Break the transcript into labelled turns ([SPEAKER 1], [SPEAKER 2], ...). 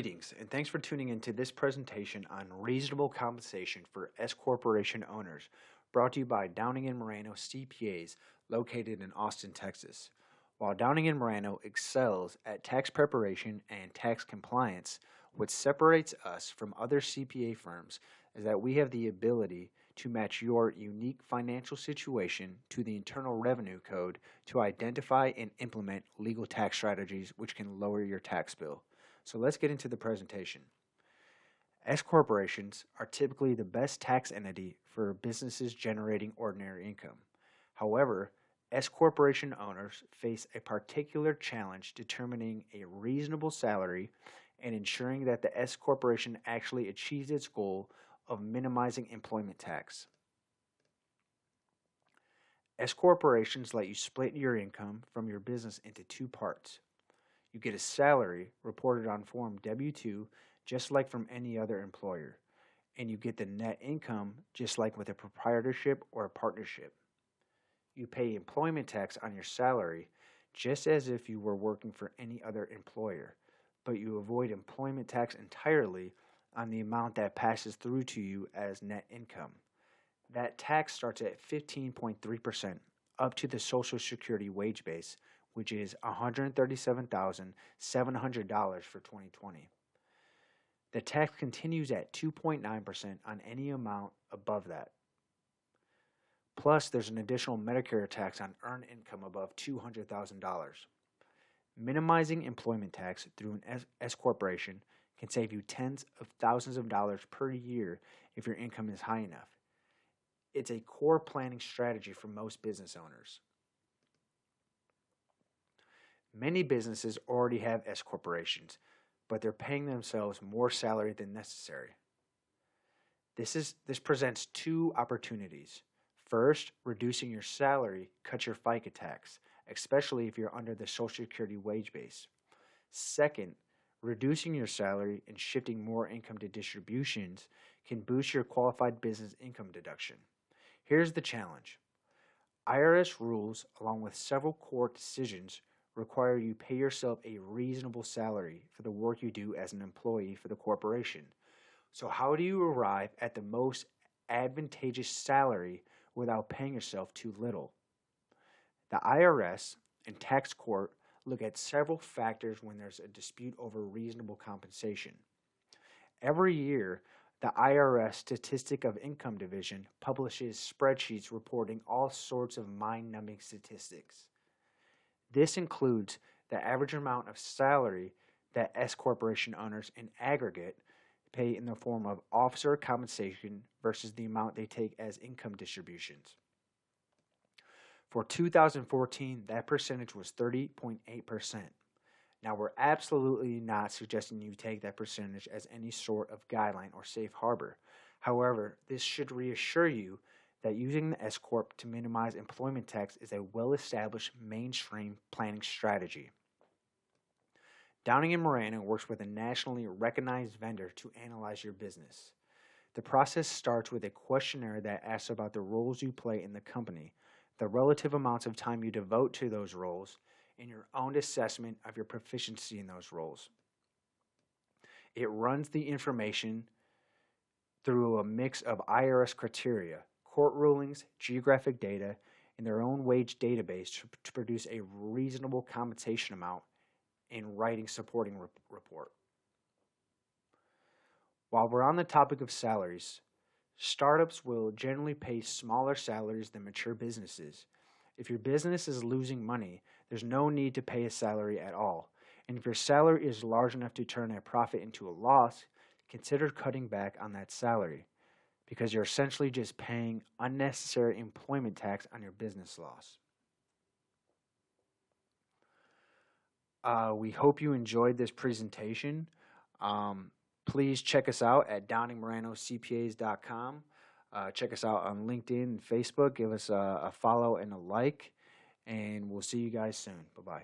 [SPEAKER 1] Greetings, and thanks for tuning into this presentation on reasonable compensation for S Corporation owners, brought to you by Downing and Moreno CPAs located in Austin, Texas. While Downing and Moreno excels at tax preparation and tax compliance, what separates us from other CPA firms is that we have the ability to match your unique financial situation to the Internal Revenue Code to identify and implement legal tax strategies which can lower your tax bill. So let's get into the presentation. S corporations are typically the best tax entity for businesses generating ordinary income. However, S corporation owners face a particular challenge determining a reasonable salary and ensuring that the S corporation actually achieves its goal of minimizing employment tax. S corporations let you split your income from your business into two parts. You get a salary reported on Form W-2 just like from any other employer, and you get the net income just like with a proprietorship or a partnership. You pay employment tax on your salary just as if you were working for any other employer, but you avoid employment tax entirely on the amount that passes through to you as net income. That tax starts at 15.3% up to the Social Security wage base, which is $137,700 for 2020. The tax continues at 2.9% on any amount above that. Plus, there's an additional Medicare tax on earned income above $200,000. Minimizing employment tax through an S corporation can save you tens of thousands of dollars per year if your income is high enough. It's a core planning strategy for most business owners. Many businesses already have S corporations, but they're paying themselves more salary than necessary. This presents two opportunities. First, reducing your salary cuts your FICA tax, especially if you're under the Social Security wage base. Second, reducing your salary and shifting more income to distributions can boost your qualified business income deduction. Here's the challenge. IRS rules, along with several court decisions, require you pay yourself a reasonable salary for the work you do as an employee for the corporation. So how do you arrive at the most advantageous salary without paying yourself too little? The IRS and tax court look at several factors when there's a dispute over reasonable compensation. Every year, the IRS Statistic of Income Division publishes spreadsheets reporting all sorts of mind-numbing statistics. This includes the average amount of salary that S corporation owners in aggregate pay in the form of officer compensation versus the amount they take as income distributions. For 2014, that percentage was 30.8%. Now, we're absolutely not suggesting you take that percentage as any sort of guideline or safe harbor. However, this should reassure you that using the S Corp to minimize employment tax is a well-established mainstream planning strategy. Downing & Moreno works with a nationally recognized vendor to analyze your business. The process starts with a questionnaire that asks about the roles you play in the company, the relative amounts of time you devote to those roles, and your own assessment of your proficiency in those roles. It runs the information through a mix of IRS criteria, court rulings, geographic data, and their own wage database to produce a reasonable compensation amount and writing supporting report. While we're on the topic of salaries, startups will generally pay smaller salaries than mature businesses. If your business is losing money, there's no need to pay a salary at all. And if your salary is large enough to turn a profit into a loss, consider cutting back on that salary, because you're essentially just paying unnecessary employment tax on your business loss. We hope you enjoyed this presentation. Please check us out at downingmoreno.cpas.com. Check us out on LinkedIn and Facebook. Give us a follow and a like, and we'll see you guys soon. Bye-bye.